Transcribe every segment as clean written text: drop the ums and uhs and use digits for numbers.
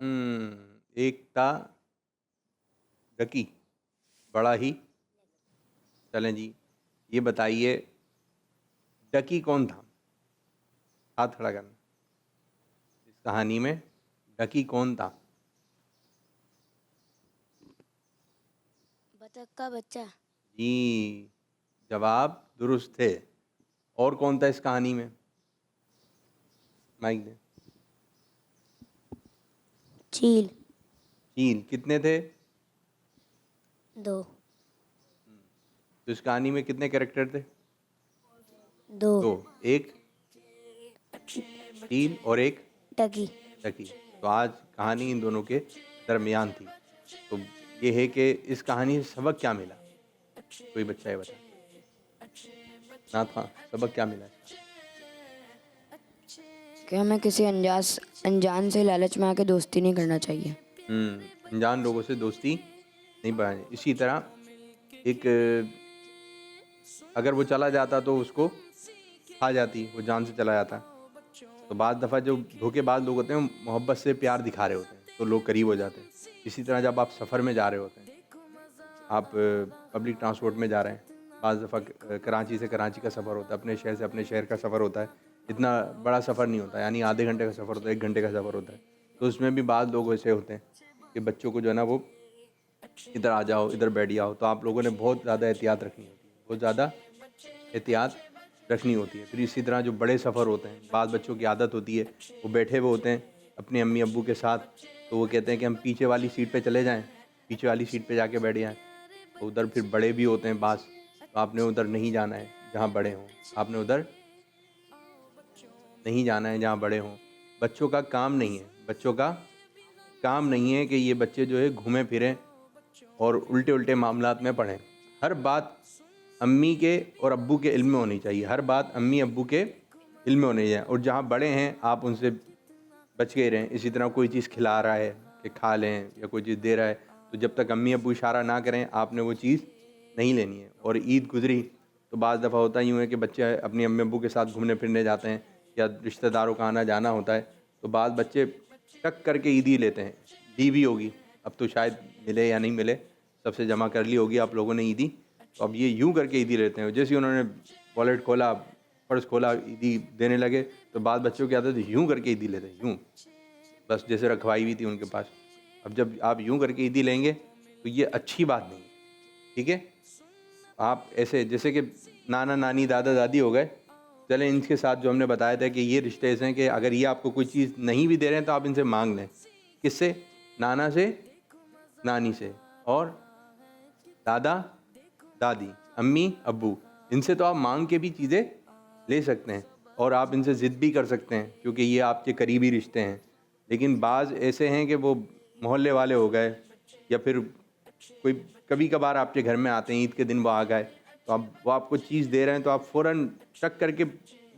ایک تھا ڈکی، بڑا ہی، چلیں جی یہ بتائیے ڈکی کون تھا؟ ہاتھ کھڑا کرنا. اس کہانی میں ڈکی کون تھا؟ بطخ کا بچہ. جی جواب درست ہے. اور کون تھا اس کہانی میں؟ مائک دیں. چیل. چیل. کتنے تھے؟ 2. تو اس کہانی میں کتنے کریکٹر تھے؟ 2. 2. ایک چیل اور ایک ٹکی. ڈکی. تو آج کہانی ان دونوں کے درمیان تھی. تو یہ ہے کہ اس کہانی سے سبق کیا ملا؟ کوئی بچہ ہے بتا. نعت خواں سبق کیا ملا؟ کہ ہمیں کسی انجان سے لالچ میں آ کے دوستی نہیں کرنا چاہیے. انجان لوگوں سے دوستی نہیں بڑھانی. اسی طرح ایک اگر وہ چلا جاتا تو اس کو کھا جاتی، وہ جان سے چلا جاتا. تو بعض دفعہ جو دھوکے باز لوگ ہوتے ہیں محبت سے پیار دکھا رہے ہوتے ہیں تو لوگ قریب ہو جاتے ہیں. اسی طرح جب آپ سفر میں جا رہے ہوتے ہیں، آپ پبلک ٹرانسپورٹ میں جا رہے ہیں، بعض دفعہ کراچی سے کراچی کا سفر ہوتا ہے، اپنے شہر سے اپنے شہر کا سفر ہوتا ہے. اتنا بڑا سفر نہیں ہوتا، یعنی آدھے گھنٹے کا سفر ہوتا ہے، 1 گھنٹے کا سفر ہوتا ہے. تو اس میں بھی بعض لوگ ایسے ہوتے ہیں کہ بچوں کو جو ہے نا وہ ادھر آ جاؤ، ادھر بیٹھ جاؤ. تو آپ لوگوں نے بہت زیادہ احتیاط رکھنی ہوتی ہے، بہت زیادہ احتیاط رکھنی ہوتی ہے. پھر اسی طرح جو بڑے سفر ہوتے ہیں، بعض بچوں کی عادت ہوتی ہے وہ بیٹھے ہوئے ہوتے ہیں اپنے امی ابو کے ساتھ، تو وہ کہتے ہیں کہ ہم پیچھے والی سیٹ پہ چلے جائیں، پیچھے والی سیٹ پہ جا کے بیٹھ جائیں. تو ادھر پھر بڑے بھی ہوتے ہیں بعض، تو آپ نے ادھر نہیں جانا ہے جہاں بڑے ہوں، آپ نے ادھر نہیں جانا ہے جہاں بڑے ہوں. بچوں کا کام نہیں ہے، بچوں کا کام نہیں ہے کہ یہ بچے جو ہے گھومیں پھریں اور الٹے معاملات میں پڑھیں. ہر بات امی کے اور ابو کے علم میں ہونی چاہیے، ہر بات امی ابو کے علم میں ہونی چاہیے. اور جہاں بڑے ہیں آپ ان سے بچ کے رہیں. اسی طرح کوئی چیز کھلا رہا ہے کہ کھا لیں یا کوئی چیز دے رہا ہے، تو جب تک امی ابو اشارہ نہ کریں آپ نے وہ چیز نہیں لینی ہے. اور عید گزری تو بعض دفعہ ہوتا یوں ہے کہ بچے اپنی امی ابو کے ساتھ گھومنے پھرنے جاتے ہیں یا رشتہ داروں کا آنا جانا ہوتا ہے، تو بعض بچے ٹک کر کے عیدی لیتے ہیں. لی بھی ہوگی، اب تو شاید ملے یا نہیں ملے، سب سے جمع کر لی ہوگی آپ لوگوں نے عیدی. تو اب یہ یوں کر کے عیدی لیتے ہیں. جیسے انہوں نے والیٹ کھولا، پرس کھولا، عیدی دینے لگے، تو بعض بچوں کی عادت یوں کر کے عیدی لیتے ہیں، یوں بس جیسے رکھوائی ہوئی تھی ان کے پاس. اب جب آپ یوں کر کے عیدی لیں گے تو یہ اچھی بات نہیں ہے. ٹھیک ہے، آپ ایسے جیسے کہ نانا نانی دادا دادی ہو گئے، چلیں ان کے ساتھ جو ہم نے بتایا تھا کہ یہ رشتے ایسے ہیں کہ اگر یہ آپ کو کوئی چیز نہیں بھی دے رہے ہیں تو آپ ان سے مانگ لیں. کس سے؟ نانا سے، نانی سے، اور دادا دادی، امی ابو، ان سے تو آپ مانگ کے بھی چیزیں لے سکتے ہیں اور آپ ان سے ضد بھی کر سکتے ہیں کیونکہ یہ آپ کے قریبی رشتے ہیں. لیکن بعض ایسے ہیں کہ وہ محلے والے ہو گئے یا پھر کوئی کبھی کبھار آپ کے گھر میں آتے ہیں، عید کے دن وہ آ گئے تو اب وہ آپ کو چیز دے رہے ہیں تو آپ فوراً ٹک کر کے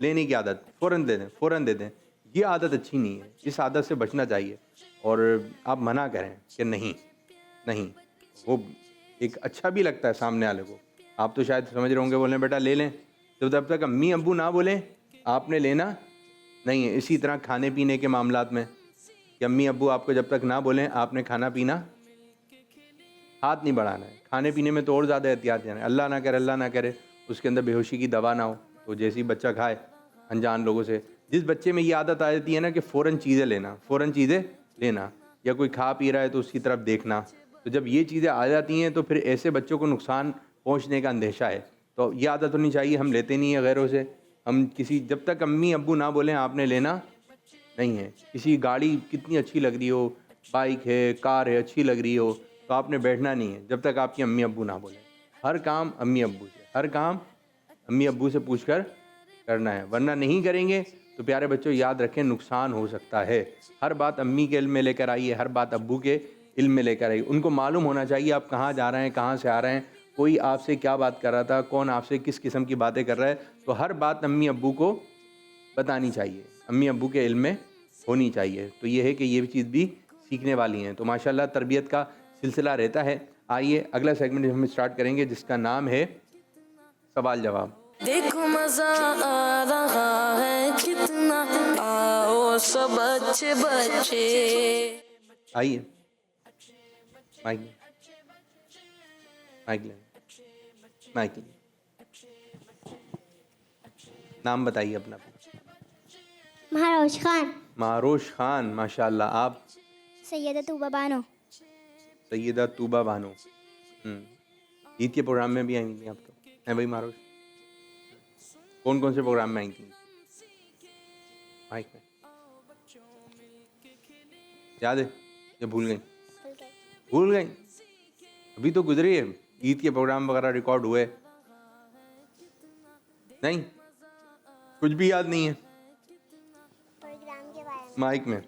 لینے کی عادت، فوراً دے دیں. یہ عادت اچھی نہیں ہے، اس عادت سے بچنا چاہیے. اور آپ منع کریں کہ نہیں. وہ ایک اچھا بھی لگتا ہے سامنے والے کو. آپ تو شاید سمجھ رہے ہوں گے، بولیں بیٹا لے لیں، تو جب تک امی ابو نہ بولیں آپ نے لینا نہیں ہے. اسی طرح کھانے پینے کے معاملات میں کہ امی ابو آپ کو جب تک نہ بولیں آپ نے کھانا پینا ہاتھ نہیں بڑھانا ہے. کھانے پینے میں تو اور زیادہ احتیاط جانا ہے. اللہ نہ کرے اس کے اندر بے ہوشی کی دوا نہ ہو تو جیسی بچہ کھائے انجان لوگوں سے. جس بچے میں یہ عادت آ جاتی ہے نا کہ فوراً چیزیں لینا یا کوئی کھا پی رہا ہے تو اس کی طرف دیکھنا، تو جب یہ چیزیں آ جاتی ہیں تو پھر ایسے بچوں کو نقصان پہنچنے کا اندیشہ ہے. تو یہ عادت ہونی چاہیے، ہم لیتے نہیں ہیں غیروں سے. ہم جب تک امی ابو نہ بولیں آپ نے لینا نہیں ہے. کسی گاڑی کتنی اچھی لگ رہی ہو، بائک ہے، کار ہے، اچھی لگ رہی ہو، تو آپ نے بیٹھنا نہیں ہے جب تک آپ کی امی ابو نہ بولیں. ہر کام امی ابو سے پوچھ کر کرنا ہے، ورنہ نہیں کریں گے تو پیارے بچوں یاد رکھیں نقصان ہو سکتا ہے. ہر بات امی کے علم میں لے کر آئیے، ہر بات ابو کے علم میں لے کر آئیے. ان کو معلوم ہونا چاہیے آپ کہاں جا رہے ہیں، کہاں سے آ رہے ہیں، کوئی آپ سے کیا بات کر رہا تھا، کون آپ سے کس قسم کی باتیں کر رہا ہے. تو ہر بات امی ابو کو بتانی چاہیے، امی ابو کے علم میں ہونی چاہیے. تو یہ ہے کہ یہ چیز بھی سیکھنے والی ہیں. تو ماشاءاللہ تربیت کا سلسلہ رہتا ہے. آئیے اگلا سیگمنٹ ہم اسٹارٹ کریں گے جس کا نام ہے سوال جواب. دیکھو مزہ آ رہا ہے کتنا، آؤ سب بچے آئیے مائک مائک لیں. نام بتائیے اپنا. مہاروش خان. معروش خان، ماشاء اللہ. آپ؟ سیدہ طوبہ بانو. سیدہ طوبہ بانو. عید کے پروگرام میں بھی آئیں گی آپ تو ہیں بھائی معروش؟ کون کون سے پروگرام میں آئیں گی؟ مائک میں یاد ہے یا بھول گئیں؟ ابھی تو گزری ہے عید کے پروگرام وغیرہ ریکارڈ ہوئے نہیں؟ کچھ بھی یاد نہیں ہے؟ مائک میں.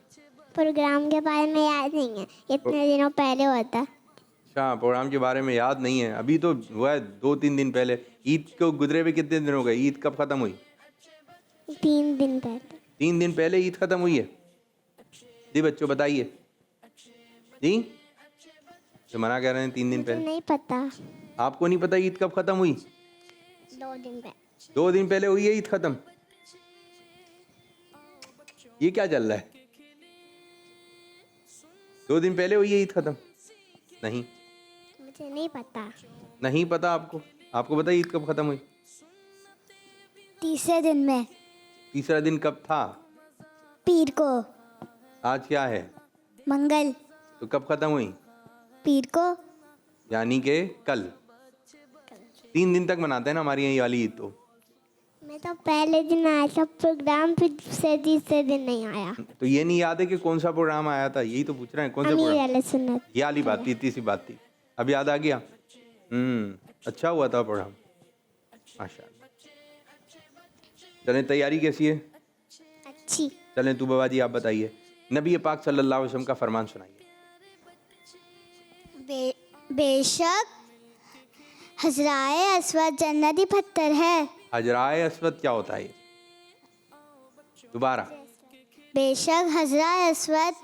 پروگرام کے بارے میں یاد نہیں ہے، اتنے دنوں پہلے ہوا تھا. اچھا، پروگرام کے بارے میں یاد نہیں ہے. ابھی تو ہوا ہے 2-3 دن پہلے. عید کو گزرے ہوئے کتنے دن ہو گئے؟ عید کب ختم ہوئی؟ 3 دن پہلے. 3 دن پہلے عید ختم ہوئی ہے. جی بچوں بتائیے. جی تو منع کہہ رہے ہیں 3 دن پہلے. نہیں پتا. آپ کو نہیں پتا عید کب ختم ہوئی؟ 2 دن پہلے. 2 دن پہلے ہوئی ہے عید ختم. یہ کیا چل رہا ہے؟ 2 دن پہلے ہوئی ہے عید ختم؟ نہیں مجھے نہیں پتا. نہیں پتا آپ کو؟ آپ کو پتا عید کب ختم ہوئی؟ تیسرے دن میں. تیسرا دن کب تھا؟ پیر کو. آج کیا ہے؟ منگل. تو کب ختم ہوئی؟ پیر کو. یعنی کہ کل. 3 دن تک مناتے ہیں نا ہماری یہاں یہ والی عید. تو میں تو پہلے دن آیا تھا پروگرام، پھر سے تیسرے دن نہیں آیا. تو یہ نہیں یاد ہے کہ کون سا پروگرام آیا تھا؟ یہی تو پوچھ رہے ہیں کون سا امیر پروگرام. علیہ سنت. یہ والی بات تھی، اتنی سی بات تھی. اب یاد آ گیا. اچھا ہوا تھا پروگرام ماشاء اللہ. چلیں تیاری کیسی ہے؟ اچھی. چلیں تو بابا جی آپ بتائیے. نبی پاک صلی اللہ علیہ وسلم کا فرمان سنائیے. بے شک حجرائے اسود جنتی پتھر ہے. حجرائے اسود کیا ہوتا ہے؟ دوبارہ. بے شک حجرائے اسود.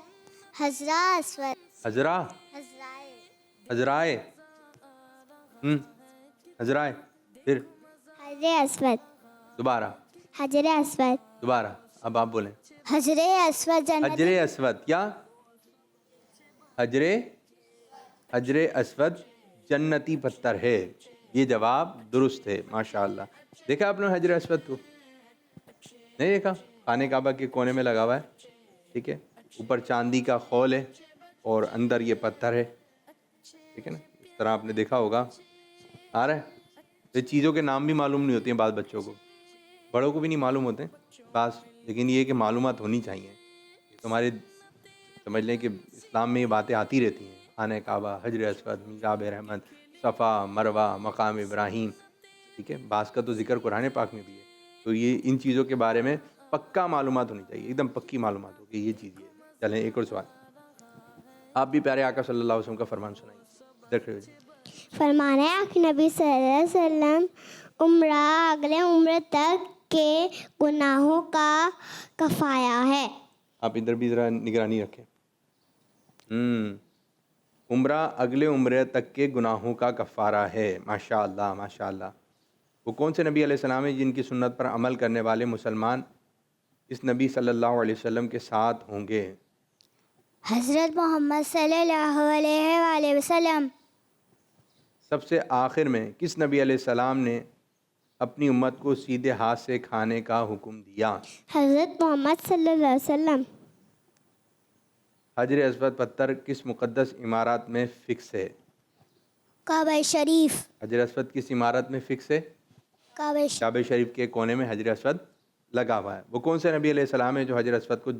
حجرہ حجرائے حجرائے پھر حجر اسود. دوبارہ. حجر اسود. دوبارہ. اب آپ بولیں. حجر اسود جنتی. حجر اسود کیا؟ حجر اسود جنتی پتھر ہے. یہ جواب درست ہے ماشاء اللہ. دیکھا آپ نے حجر اسود کو؟ نہیں دیکھا؟ خانہ کعبہ کے کونے میں لگا ہوا ہے. ٹھیک ہے، اوپر چاندی کا خول ہے اور اندر یہ پتھر ہے. ٹھیک ہے نا، اس طرح آپ نے دیکھا ہوگا. آ رہا ہے. یہ چیزوں کے نام بھی معلوم نہیں ہوتے ہیں بعض بچوں کو، بڑوں کو بھی نہیں معلوم ہوتے بعض، لیکن یہ کہ معلومات ہونی چاہیے. تمہارے سمجھ لیں کہ اسلام میں یہ باتیں آتی رہتی ہیں. خانہ کعبہ، حجر اسود، محراب رحمت، صفا، مروہ، مقام ابراہیم. ٹھیک ہے، بعض کا تو ذکر قرآن پاک میں بھی ہے. تو یہ ان چیزوں کے بارے میں پکا معلومات ہونی چاہیے، ایک دم پکی معلومات ہو کہ یہ چیز یہ ہے. چلیں ایک اور سوال. آپ بھی پیارے آقا صلی اللہ علیہ وسلم کا فرمان سنائیے. دیکھ رہے ہو فرمانا ہے کہ نبی صلی اللہ علیہ وسلم عمرہ اگلے عمرے تک کے گناہوں کا کفایہ ہے. آپ ادھر بھی ذرا نگرانی رکھیں. عمرہ اگلے عمرے تک کے گناہوں کا کفارہ ہے. ماشاء اللہ ماشاء اللہ. وہ کون سے نبی علیہ السلام ہیں جن کی سنت پر عمل کرنے والے مسلمان اس نبی صلی اللہ علیہ وسلم کے ساتھ ہوں گے؟ حضرت محمد صلی اللہ علیہ وآلہ وسلم. سب سے آخر میں کس نبی علیہ السلام نے اپنی امت کو سیدھے ہاتھ سے کھانے کا حکم دیا؟ حضرت محمد صلی اللہ علیہ وسلم. حجر اسود پتھر کس مقدس عمارات میں فکس ہے؟ کعبہ شریف. حجر اسود کس عمارت میں فکس ہے؟ کعبہ شریف کے کونے میں حجر اسود لگا ہوا ہے. وہ کون سے نبی علیہ السلام ہے جو حجر اسود کو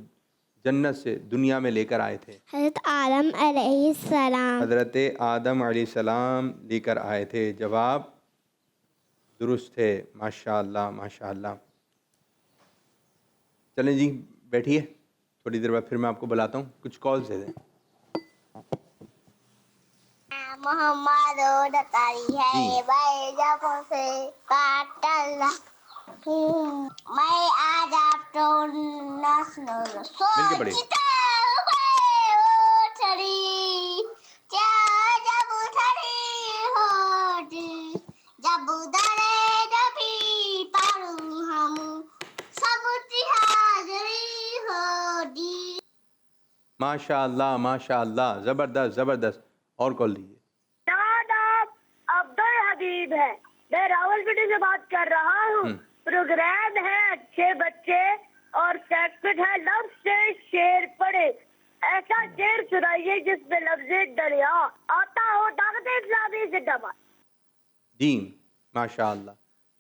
جنت سے دنیا میں لے کر آئے تھے؟ حضرت آدم علیہ السلام. حضرت آدم علیہ السلام لے کر آئے تھے. جواب درست ہے. ماشاء اللہ ماشاء اللہ. چلیں جی بیٹھیے، تھوڑی دیر بعد پھر میں آپ کو بلاتا ہوں. کچھ کالز دے دیں. محمد تاری ہے بھائی جب سے کاٹل میں آج آپ تو نسل سوچتے ہوئے اٹھری کیا جب اٹھری ہوتی جب درے جبھی پاروں ہم سب کی حاضری ہوتی. ماشاء اللہ، زبردست زبردست. اور کال دیجیے. نام عبدل حبیب ہے، میں راولپنڈی سے بات کر رہا ہوں. پروگرام ہے اچھے بچے اور سیکٹ ہے لفظ سے شعر پڑھے. ایسا شعر سنائیے جس میں لفظ دریا آتا ہو. طاقت اسلامی زندہ باد. جی ماشاء اللہ.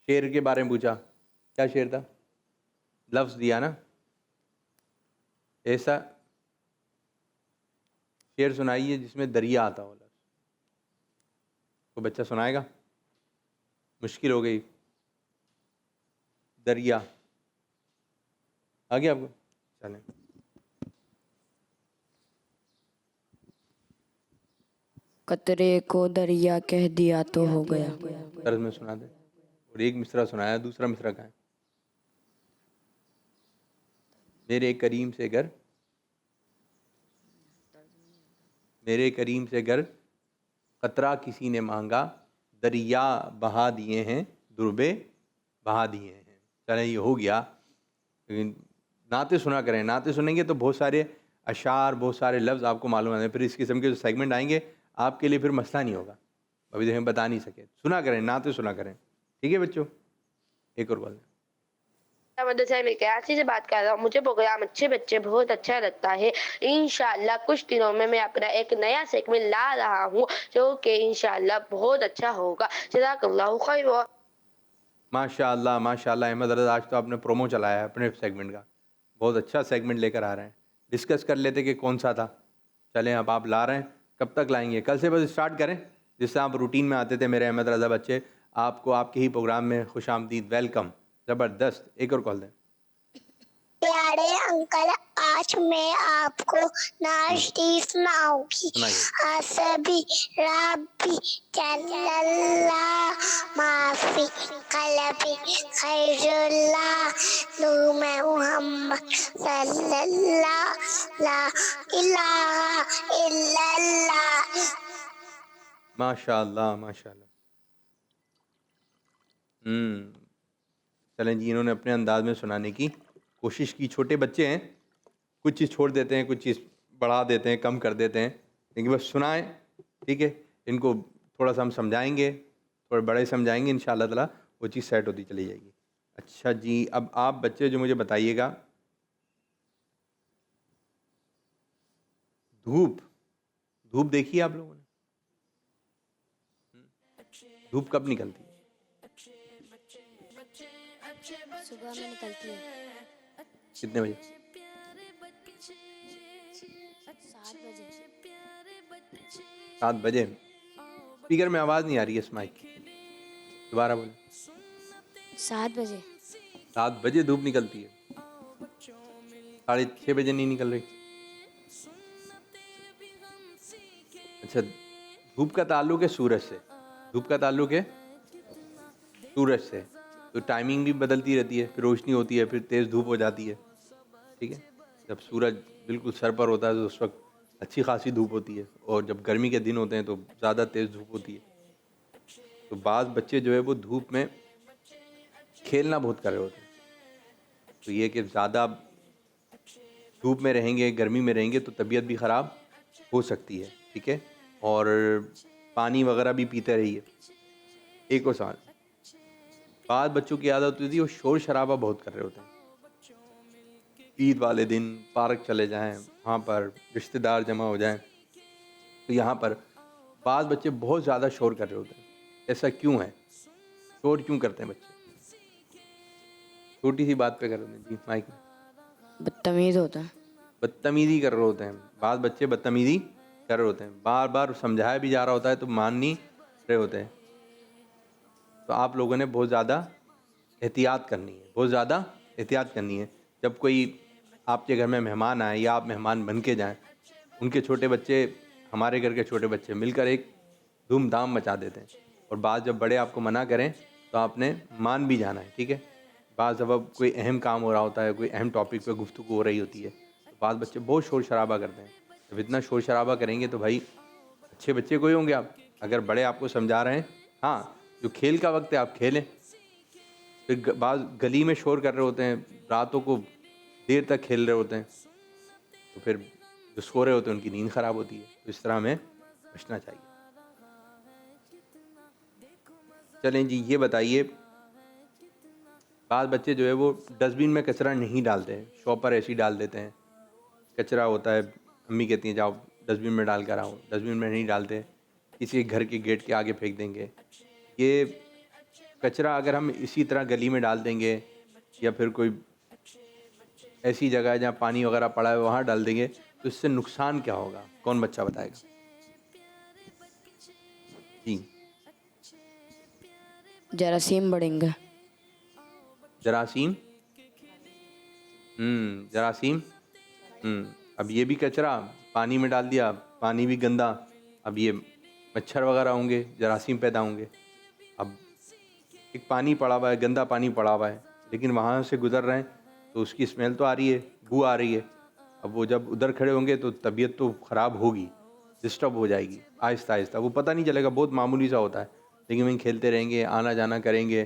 شعر کے بارے میں پوچھا، کیا شعر تھا؟ لفظ دیا نا. ایسا شعر سنائیے جس میں دریا آتا ہو. لفظ کوئی بچہ سنائے گا؟ مشکل ہو گئی. دریا آ گیا آپ کو؟ چلیں. قطرے کو دریا کہہ دیا تو ہو گیا. طرز میں سنا دیں. اور ایک مصرع سنایا، دوسرا مصرع کہاں ہے؟ میرے کریم سے گر، میرے کریم سے گر قطرہ کسی نے مانگا، دریا بہا دیے ہیں دربے بہا دیے ہیں. چلیں یہ ہو گیا. لیکن نعتیں سنا کریں. نعتیں سنیں گے تو بہت سارے اشعار، بہت سارے لفظ آپ کو معلوم آتے ہیں. پھر اس قسم کے جو سیگمنٹ آئیں گے آپ کے لیے پھر مسئلہ نہیں ہوگا. ابھی دیکھیں بتا نہیں سکے. سنا کریں، نعتیں سنا کریں. ٹھیک ہے بچوں؟ ایک اور بات ہے. مدرسہ میں کراچی سے بات کر رہا ہوں. مجھے پروگرام اچھے بچے بہت اچھا لگتا ہے. انشاءاللہ کچھ دنوں میں اپنا ایک نیا سیگمنٹ لا رہا ہوں جو کہ انشاءاللہ بہت اچھا ہوگا. جزاک اللہ خیر. ماشاء اللہ احمد رضا، آج تو آپ نے پرومو چلایا ہے اپنے سیگمنٹ کا. بہت اچھا سیگمنٹ لے کر آ رہے ہیں. ڈسکس کر لیتے کہ کون سا تھا. چلیں اب آپ لا رہے ہیں. کب تک لائیں گے؟ کل سے بس اسٹارٹ کریں. جس سے آپ روٹین میں آتے تھے میرے احمد رضا بچے. آپ کو آپ کے ہی پروگرام میں خوش آمدید، ویلکم. زبردست. ایک اور کال دیں. پیارے انکل، آج میں آپ کو ناشتی سناؤں گی. حسبی ربی جل اللہ معافی قلبی خیر اللہ نور محمد صلی اللہ لا الہ الا اللہ. ماشاء اللہ ماشاء اللہ. چلیں جی، انہوں نے اپنے انداز میں سنانے کی کوشش کی. چھوٹے بچے ہیں، کچھ چیز چھوڑ دیتے ہیں، کچھ چیز بڑھا دیتے ہیں، کم کر دیتے ہیں. لیکن بس سنائیں. ٹھیک ہے؟ ان کو تھوڑا سا ہم سمجھائیں گے، تھوڑے بڑے سمجھائیں گے، انشاءاللہ تعالیٰ وہ چیز سیٹ ہوتی چلی جائے گی. اچھا جی، اب آپ بچے جو مجھے بتائیے گا، دھوپ دیکھی آپ لوگوں نے؟ دھوپ کب نکلتی ہے؟ صبح میں نکلتی ہے. کتنے بجے؟ 7 بجے. 7 بجے. اسپیکر میں آواز نہیں آ رہی ہے اس مائک کی. دوبارہ بولیں. 7 بجے. 7 بجے دھوپ نکلتی ہے. 6:30 بجے نہیں نکل رہی؟ اچھا، دھوپ کا تعلق ہے سورج سے. دھوپ کا تعلق ہے سورج سے. تو ٹائمنگ بھی بدلتی رہتی ہے. پھر روشنی ہوتی ہے، پھر تیز دھوپ ہو جاتی ہے. ٹھیک ہے؟ جب سورج بالکل سر پر ہوتا ہے تو اس وقت اچھی خاصی دھوپ ہوتی ہے، اور جب گرمی کے دن ہوتے ہیں تو زیادہ تیز دھوپ ہوتی ہے. تو بعض بچے جو ہے وہ دھوپ میں کھیلنا بہت کر رہے ہوتے ہیں. تو یہ کہ زیادہ دھوپ میں رہیں گے، گرمی میں رہیں گے تو طبیعت بھی خراب ہو سکتی ہے. ٹھیک ہے؟ اور پانی وغیرہ بھی پیتے رہیے. ایک اور سوال. بعض بچوں کی عادت ہوتی ہے وہ شور شرابہ بہت کر رہے ہوتے ہیں. عید والے دن پارک چلے جائیں، وہاں پر رشتہ دار جمع ہو جائیں، تو یہاں پر بعض بچے بہت زیادہ شور کر رہے ہوتے ہیں. ایسا کیوں ہے؟ شور کیوں کرتے ہیں بچے؟ چھوٹی سی بات پہ کر رہے ہیں. جی مائک میں. بدتمیز ہوتا ہے. بدتمیزی کر رہے ہوتے ہیں. بعض بچے بدتمیزی کر رہے ہوتے ہیں. بار بار سمجھایا بھی جا رہا ہوتا ہے تو مان نہیں رہے ہوتے ہیں. تو آپ لوگوں نے بہت زیادہ احتیاط کرنی ہے، بہت زیادہ احتیاط کرنی ہے. جب کوئی آپ کے گھر میں مہمان آئیں یا آپ مہمان بن کے جائیں، ان کے چھوٹے بچے ہمارے گھر کے چھوٹے بچے مل کر ایک دھوم دھام مچا دیتے ہیں. اور بعض جب بڑے آپ کو منع کریں تو آپ نے مان بھی جانا ہے. ٹھیک ہے؟ بعض جب کوئی اہم کام ہو رہا ہوتا ہے، کوئی اہم ٹاپک پہ گفتگو ہو رہی ہوتی ہے، تو بعض بچے بہت شور شرابہ کرتے ہیں. جب اتنا شور شرابہ کریں گے تو بھائی اچھے بچے کوئی ہوں گے آپ. اگر بڑے آپ کو سمجھا رہے ہیں، ہاں جو کھیل کا وقت ہے آپ کھیلیں. پھر بعض گلی میں شور کر رہے ہوتے ہیں، راتوں کو دیر تک کھیل رہے ہوتے ہیں، تو پھر جو سو رہے ہوتے ہیں ان کی نیند خراب ہوتی ہے. تو اس طرح ہمیں بچنا چاہیے. چلیں جی یہ بتائیے، بعض بچے جو ہے وہ ڈسٹ بین میں کچرا نہیں ڈالتے ہیں، شاپ پر ایسے ہی ڈال دیتے ہیں. کچرا ہوتا ہے، امی کہتی ہیں جاؤ ڈسٹ بین میں ڈال کر آؤ، ڈسٹ بین میں نہیں ڈالتے، کسی کے گھر کے گیٹ کے آگے پھینک دیں گے. یہ کچرا اگر ہم اسی طرح گلی میں ڈال دیں گے یا پھر کوئی ایسی جگہ ہے جہاں پانی وغیرہ پڑا ہے وہاں ڈال دیں گے تو اس سے نقصان کیا ہوگا؟ کون بچہ بتائے گا؟ جی. جراثیم بڑھیں گے. جراثیم جراثیم اب یہ بھی کچرا پانی میں ڈال دیا، پانی بھی گندا، اب یہ مچھر وغیرہ ہوں گے، جراثیم پیدا ہوں گے. اب ایک پانی پڑا ہوا ہے، گندا پانی پڑا ہوا ہے، لیکن وہاں سے گزر رہے ہیں تو اس کی اسمیل تو آ رہی ہے، بو آ رہی ہے. اب وہ جب ادھر کھڑے ہوں گے تو طبیعت تو خراب ہوگی، ڈسٹرب ہو جائے گی آہستہ آہستہ. وہ پتہ نہیں چلے گا، بہت معمولی سا ہوتا ہے، لیکن وہیں کھیلتے رہیں گے، آنا جانا کریں گے.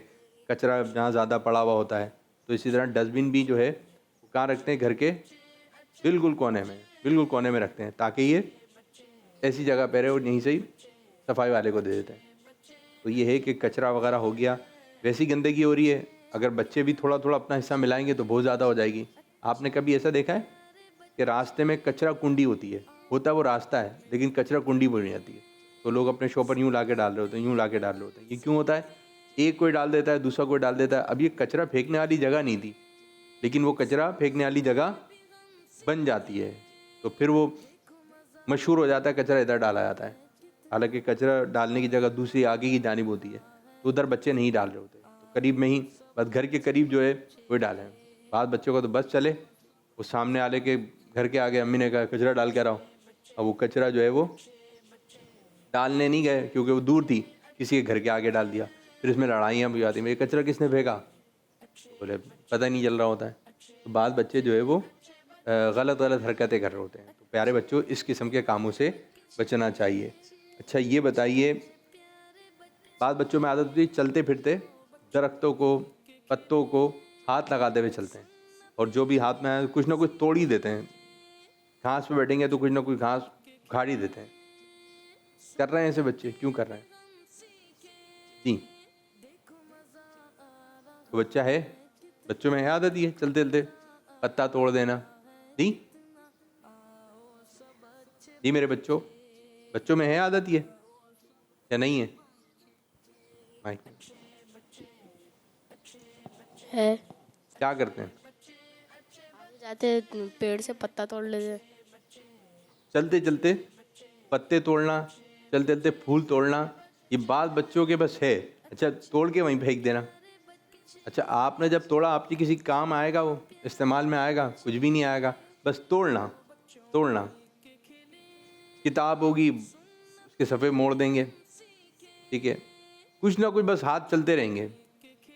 کچرا جہاں زیادہ پڑا ہوا ہوتا ہے تو اسی طرح ڈسٹ بن بھی جو ہے وہ کہاں رکھتے ہیں؟ گھر کے بالکل کونے میں رکھتے ہیں تاکہ یہ ایسی جگہ پہ رہے اور یہیں سے ہی صفائی والے کو دے دیتے ہیں. تو یہ ہے کہ کچرا وغیرہ ہو گیا، ویسی گندگی ہو رہی ہے، اگر بچے بھی تھوڑا تھوڑا اپنا حصہ ملائیں گے تو بہت زیادہ ہو جائے گی. آپ نے کبھی ایسا دیکھا ہے کہ راستے میں کچرا کنڈی ہوتی ہے وہ راستہ ہے لیکن کچرا کنڈی بن جاتی ہے، تو لوگ اپنے شوپر یوں لا کے ڈال رہے ہوتے ہیں، یوں لا کے ڈال رہے ہوتے ہیں. یہ کیوں ہوتا ہے؟ ایک کوئی ڈال دیتا ہے، دوسرا کوئی ڈال دیتا ہے. اب یہ کچرا پھینکنے والی جگہ نہیں تھی لیکن وہ کچرا پھینکنے والی جگہ بن جاتی ہے، تو پھر وہ مشہور ہو جاتا ہے کچرا ادھر ڈالا جاتا ہے، حالانکہ کچرا ڈالنے کی جگہ دوسری آگے کی جانب ہوتی ہے، تو ادھر بچے نہیں ڈال رہے ہوتے، تو قریب میں ہی بس گھر کے قریب جو ہے وہ ڈالیں. بعض بچوں کو تو بس چلے وہ سامنے والے کے گھر کے آگے امی نے کہا کچرا ڈال کے آؤ، اب وہ کچرا جو ہے وہ ڈالنے نہیں گئے کیونکہ وہ دور تھی، کسی کے گھر کے آگے ڈال دیا. پھر اس میں لڑائیاں بھی آتی ہیں، یہ کچرا کس نے پھینکا؟ بولے پتہ نہیں چل رہا ہوتا ہے. تو بعض بچے جو ہے وہ غلط حرکتیں کر رہے ہوتے ہیں. تو پیارے بچوں اس قسم کے کاموں سے بچنا چاہیے. اچھا یہ بتائیے، بعض بچوں میں عادت ہوتی ہے چلتے پھرتے درختوں کو پتوں کو ہاتھ لگاتے ہوئے چلتے ہیں، اور جو بھی ہاتھ میں آئے کچھ نہ کچھ توڑ ہی دیتے ہیں. گھاس پہ بیٹھیں گے تو کچھ نہ کچھ گھاس اکھاڑ ہی دیتے ہیں. کر رہے ہیں ایسے بچے؟ کیوں کر رہے ہیں؟ جی تو بچہ ہے، بچوں میں ہے عادت ہی ہے چلتے چلتے پتا توڑ دینا. جی میرے بچوں میں ہے عادت یہ یا نہیں ہے؟ ہے. کیا کرتے ہیں؟ جاتے پیڑ سے پتا توڑ لیتے، چلتے چلتے پتے توڑنا، چلتے چلتے پھول توڑنا، یہ بعض بچوں کے بس ہے. اچھا توڑ کے وہیں پھینک دینا. اچھا آپ نے جب توڑا آپ کی کسی کام آئے گا؟ وہ استعمال میں آئے گا؟ کچھ بھی نہیں آئے گا، بس توڑنا. کتاب ہوگی اس کے صفحے موڑ دیں گے، ٹھیک ہے، کچھ نہ کچھ بس ہاتھ چلتے رہیں گے.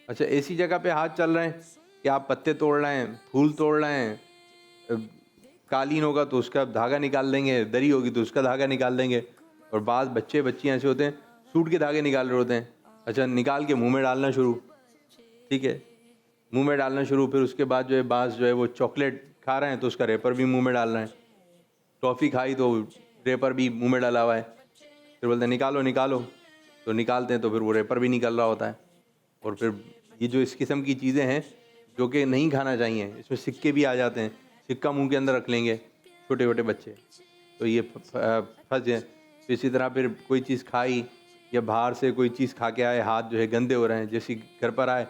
اچھا ایسی جگہ پہ ہاتھ چل رہے ہیں کہ آپ پتے توڑ رہے ہیں، پھول توڑ رہے ہیں، قالین ہوگا تو اس کا دھاگا نکال دیں گے، دری ہوگی تو اس کا دھاگا نکال دیں گے. اور بعض بچیاں ایسے ہوتے ہیں سوٹ کے دھاگے نکال رہے ہوتے ہیں. اچھا نکال کے منہ میں ڈالنا شروع، ٹھیک ہے، منہ میں ڈالنا شروع. پھر اس کے بعد جو ہے بعض جو ہے وہ چاکلیٹ کھا رہے ہیں تو اس کا ریپر بھی منہ میں ڈال رہے ہیں، ٹافی کھائی تو ریپر بھی منہ میں ڈالا ہوا ہے. پھر بولتے ہیں نکالو، تو نکالتے ہیں تو پھر وہ ریپر بھی نکل رہا ہوتا ہے. اور پھر یہ جو اس قسم کی چیزیں ہیں جو کہ نہیں کھانا چاہیے، اس میں سکے بھی آ جاتے ہیں، سکہ منہ کے اندر رکھ لیں گے چھوٹے بچے، تو یہ پھنس جائیں. اسی طرح پھر کوئی چیز کھائی یا باہر سے کوئی چیز کھا کے آئے، ہاتھ جو ہے گندے ہو رہے ہیں، جیسے گھر پر آئے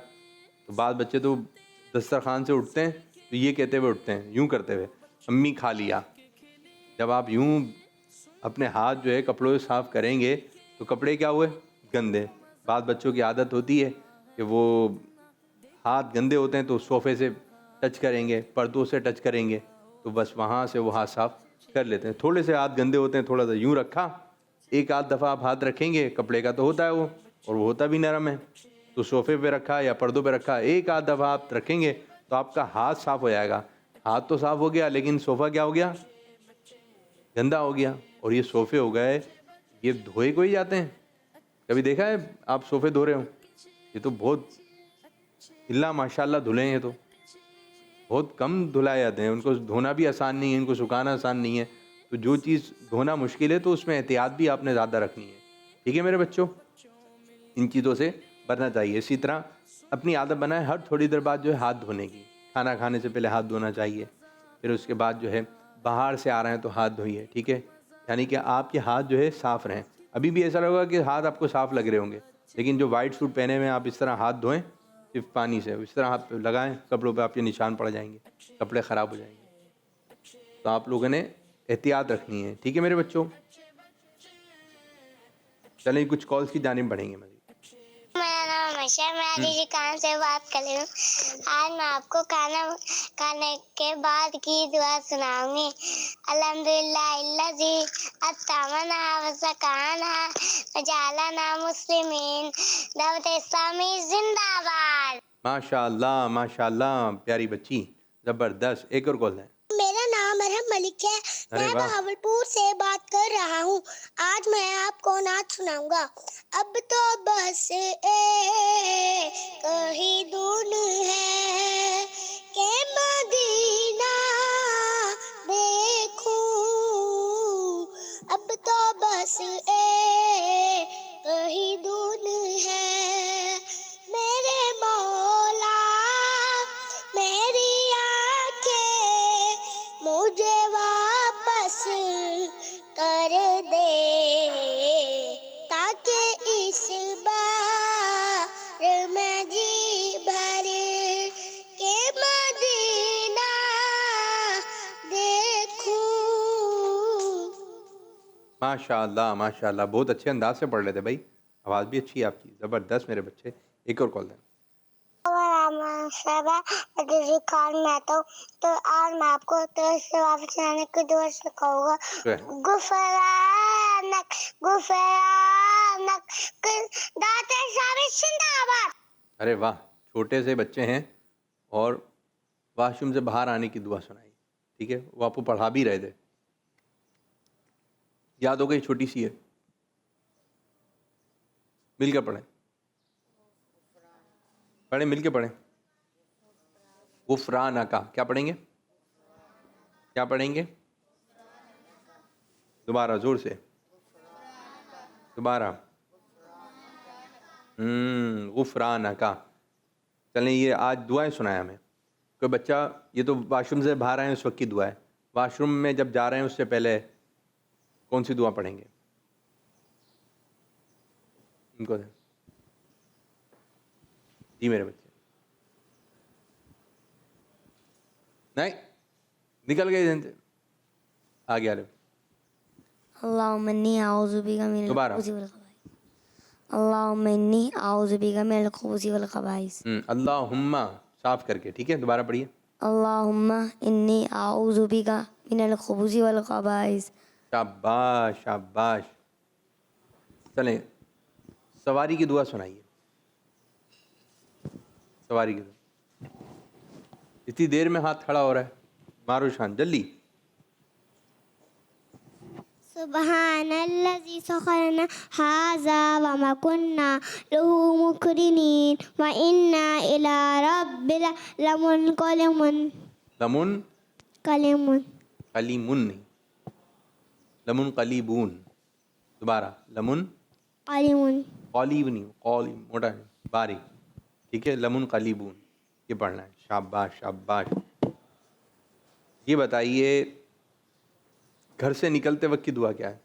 تو بعض بچے تو دسترخوان سے اٹھتے ہیں تو یہ کہتے ہوئے اٹھتے ہیں، یوں کرتے ہوئے امی کھا لیا. جب آپ یوں اپنے ہاتھ جو ہے کپڑوں سے صاف کریں گے تو کپڑے کیا ہوئے؟ گندے. بعض بچوں کی عادت ہوتی ہے کہ وہ ہاتھ گندے ہوتے ہیں تو صوفے سے ٹچ کریں گے، پردوں سے ٹچ کریں گے، تو بس وہاں سے وہ ہاتھ صاف کر لیتے ہیں. تھوڑے سے ہاتھ گندے ہوتے ہیں، تھوڑا سا یوں رکھا، ایک آدھ دفعہ آپ ہاتھ رکھیں گے، کپڑے کا تو ہوتا ہے وہ، اور وہ ہوتا بھی نرم ہے، تو صوفے پہ رکھا یا پردوں پہ رکھا، ایک آدھ دفعہ آپ رکھیں گے تو آپ کا ہاتھ صاف ہو جائے گا. ہاتھ تو صاف ہو گیا لیکن صوفہ کیا ہو گیا؟ گندا ہو گیا. اور یہ صوفے ہو گئے، یہ دھوئے کوئی جاتے ہیں؟ کبھی دیکھا ہے آپ صوفے دھو رہے ہوں؟ یہ تو بہت اللہ ماشاء اللہ دھلے ہیں، یہ تو بہت کم دھلائے جاتے ہیں. ان کو دھونا بھی آسان نہیں ہے، ان کو سکھانا آسان نہیں ہے، تو جو چیز دھونا مشکل ہے تو اس میں احتیاط بھی آپ نے زیادہ رکھنی ہے. ٹھیک ہے میرے بچوں, ان چیزوں سے بچنا چاہیے. اسی طرح اپنی عادت بنائیں ہر تھوڑی دیر بعد جو ہے ہاتھ دھونے کی. کھانا کھانے سے پہلے ہاتھ دھونا چاہیے. پھر اس کے بعد جو ہے باہر سے آ رہے ہیں تو ہاتھ دھوئیے. ٹھیک ہے, یعنی کہ آپ کے ہاتھ جو ہے صاف رہیں. ابھی بھی ایسا لگا کہ ہاتھ آپ کو صاف لگ رہے ہوں گے, لیکن جو وائٹ سوٹ پہنے ہوئے آپ اس طرح ہاتھ دھوئیں صرف پانی سے, اس طرح ہاتھ لگائیں کپڑوں پہ, آپ کے نشان پڑ جائیں گے, کپڑے خراب ہو جائیں گے. تو آپ لوگوں نے احتیاط رکھنی ہے. ٹھیک ہے میرے بچوں, چلیں کچھ کالز کی جانب بڑھیں گے. مزید میرا نام ہمیشہ, میں علی جی کان سے بات کر رہی ہوں. آج میں آپ کو کھانا کھانے کے بعد کی دعا سناؤں گی. الحمدللہ الذی اطعمنا وسقانا وجعلنا مسلمین. دعوت اسلامی زندہ باد. ماشاء اللہ ماشاء اللہ, پیاری بچی, زبردست. ایک اور کال ہے. میرا نام مرحم ملک ہے, میں بہاولپور سے بات کر رہا ہوں. آج میں آپ کو نعت سناؤں گا. اب تو بس ایک ہی دھن ہے کہ مدینہ دیکھوں. اب تو بس ایک ہی دھن ہے میرے مولا, میری آنکھیں مجھے واپس کر دے تاکہ اس بار میں جی بھر کے مدینہ دیکھوں. ماشاء اللہ ماشاء اللہ, بہت اچھے انداز سے پڑھ لیتے بھائی, آواز بھی اچھی ہے آپ کی, زبردست میرے بچے. ایک اور کال دیں. تو آج میں آپ کو سے واپس آنے کی دعا سکھاؤں گا. غفرانک غفرانک دعوت اسلامی زندہ باد. ارے واہ, چھوٹے سے بچے ہیں اور واش روم سے باہر آنے کی دعا سنائی. ٹھیک ہے, وہ آپ کو پڑھا بھی رہے تھے, یاد ہو گئی, چھوٹی سی ہے, مل کر پڑھیں. پڑھیں مل کے پڑھیں. غفرانکا, کیا پڑھیں گے, کیا پڑھیں گے, دوبارہ زور سے, دوبارہ. غفرانکا. چلیں یہ آج دعائیں سنائیں ہمیں. کوئی بچہ, یہ تو واش روم سے باہر آئے ہیں اس وقت کی دعا ہے, واش روم میں جب جا رہے ہیں اس سے پہلے کون سی دعا پڑھیں گے, ان کو دیں. جی میرے بچے, نہیں نکل گئے ذہن سے, آگے آ رہے. اللہم انی اعوذ بک من دوبارہ. الخبث والخبائث. اللہم انی اعوذ بک من الخبث والخبائث. اللہم, صاف کر کے. ٹھیک ہے, دوبارہ پڑھیے. اللہم انی اعوذ بک من الخبث والخبائث. شاباش شاباش. چلیں سواری کی دعا سنائیے. سواری کی دعا. اتنی دیر میں ہاتھ کھڑا ہو رہا ہے, مارو شان جلدی. سبحان الذی سخرنا ھذا وما كنا له مقرنین وإنا إلی ربنا لمنقلبون. لمن کلمون قلیمن نہیں, لمن قلیبون. دوبارہ, لمن کلمون. قلیب نہیں, قالب موٹا نہیں, باریک. ٹھیک ہے, لمن قلیبون, یہ پڑھنا ہے. شاباش شاباش. یہ بتائیے گھر سے نکلتے وقت کی دعا کیا ہے؟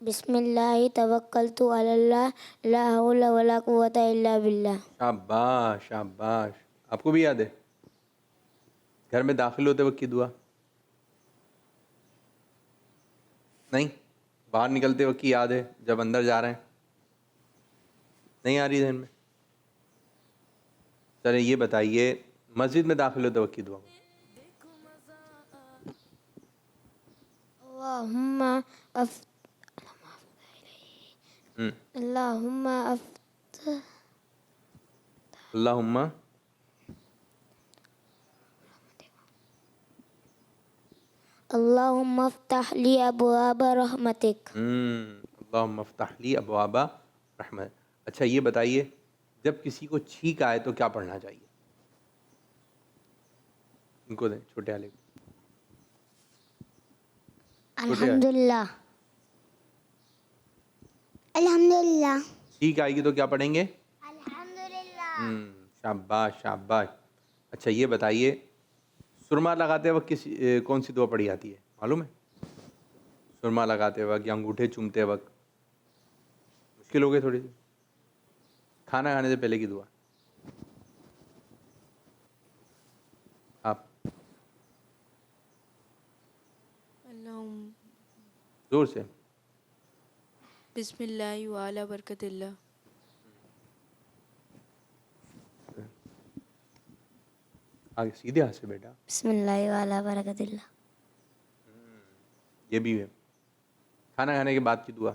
بسم اللہ توکلت علی اللہ لا حول ولا قوۃ الا باللہ. شاباش شاباش. آپ کو بھی یاد ہے گھر میں داخل ہوتے وقت کی دعا؟ نہیں, باہر نکلتے وقت کی یاد ہے جب اندر جا رہے ہیں؟ نہیں آ رہی ذہن میں؟ چلیں یہ بتائیے مسجد میں داخل ہوتے وقت کی دعا. اللہم اللہم اللہم اللہم افتح لی ابواب رحمتک. اللہم افتح لی ابواب رحمت. اچھا یہ بتائیے جب کسی کو چھینک آئے تو کیا پڑھنا چاہیے؟ ان کو دیں چھوٹے والے کو. الحمدللہ. الحمدللہ. ٹھیک آئے گی تو کیا پڑھیں گے؟ الحمدللہ. شاباش شاباش. اچھا یہ بتائیے سرما لگاتے وقت کون سی دعا پڑھی جاتی ہے معلوم ہے؟ سرما لگاتے وقت یا انگوٹھے چومتے وقت مشکل ہو گئی تھوڑی سی. کھانا کھانے سے پہلے کی دعا آپ اللہم زور سے. بسم اللہ وعلی برکت اللہ. آگے سیدھے ہاتھ سے بیٹا. بسم اللہ وعلی برکت اللہ. یہ بھی ہے کھانا کھانے کے بعد کی دعا.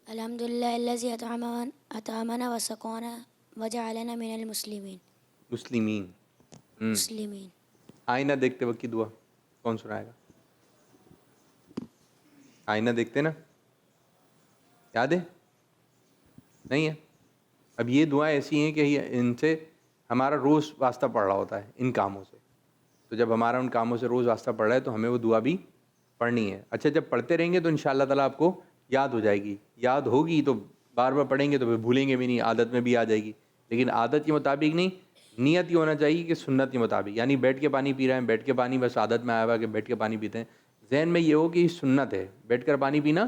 الحمدللہ الذی اطعمنا وسقانا وجعلنا من المسلمین. مسلمین. مسلمین. آئینہ دیکھتے وقت کی دعا کون سنائے گا؟ آئینہ دیکھتے نا یاد ہے نہیں ہے؟ اب یہ دعائیں ایسی ہیں کہ ان سے ہمارا روز واسطہ پڑ رہا ہوتا ہے ان کاموں سے. تو جب ہمارا ان کاموں سے روز واسطہ پڑ رہا ہے تو ہمیں وہ دعا بھی پڑھنی ہے. اچھا جب پڑھتے رہیں گے تو انشاءاللہ تعالیٰ آپ کو یاد ہو جائے گی. یاد ہوگی تو بار بار پڑھیں گے تو پھر بھولیں گے بھی نہیں, عادت میں بھی آ جائے گی. لیکن عادت کے مطابق نہیں, نیت یہ ہونا چاہیے کہ سنت کے مطابق. یعنی بیٹھ کے پانی پی رہے ہیں, بیٹھ کے پانی بس عادت میں آیا ہوا کہ بیٹھ کے پانی پیتے ہیں, ذہن میں یہ ہو کہ یہ سنت ہے, بیٹھ کر پانی پینا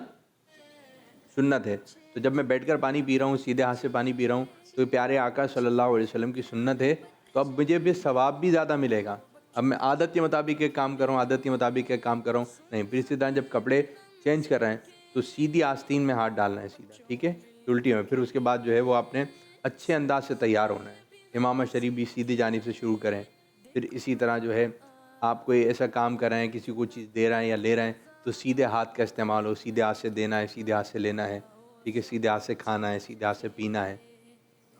سنت ہے. تو جب میں بیٹھ کر پانی پی رہا ہوں, سیدھے ہاتھ سے پانی پی رہا ہوں, تو یہ پیارے آقا صلی اللہ علیہ وسلم کی سنت ہے, تو اب مجھے بھی ثواب بھی زیادہ ملے گا. اب میں عادت کے مطابق ایک کام کروں, عادت کے مطابق ایک کام کروں نہیں. پھر اسی طرح جب کپڑے چینج کر رہے ہیں تو سیدھی آستین میں ہاتھ ڈالنا ہے سیدھا, ٹھیک ہے, الٹی میں. پھر اس کے بعد جو ہے وہ آپ نے اچھے انداز سے تیار ہونا ہے. امامہ شریف بھی سیدھی جانب سے شروع کریں. پھر اسی طرح جو ہے آپ کوئی ایسا کام کر رہے ہیں, کسی کو چیز دے رہے ہیں یا لے رہے ہیں, تو سیدھے ہاتھ کا استعمال ہو, سیدھے ہاتھ سے دینا ہے, سیدھے ہاتھ سے لینا ہے, ٹھیک ہے, سیدھے ہاتھ سے کھانا ہے, سیدھے ہاتھ سے پینا ہے.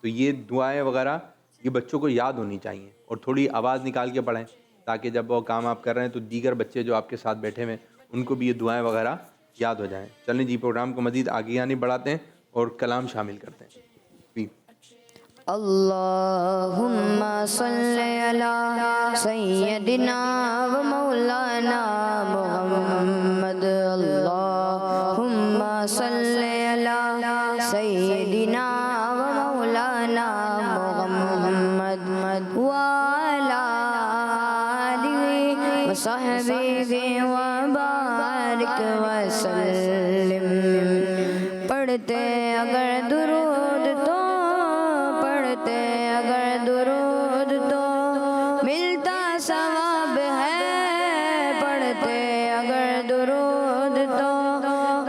تو یہ دعائیں وغیرہ یہ بچوں کو یاد ہونی چاہیے, اور تھوڑی آواز نکال کے پڑھیں تاکہ جب وہ کام آپ کر رہے ہیں تو دیگر بچے جو آپ کے ساتھ بیٹھے ہوئے ہیں ان کو بھی یہ دعائیں وغیرہ یاد ہو جائیں. چلیں جی پروگرام کو مزید آگے یعنی بڑھاتے ہیں اور کلام شامل کرتے ہیں. جی اللہم صلی علی سیدنا و مولانا محمد. اللہم صلی علی سیدنا و مولانا محمد وعلی آلہ وصحبہ وبارک وسلم. پڑھتے اگر درود تو پڑھتے اگر درود تو ملتا ثواب ہے. پڑھتے اگر درود تو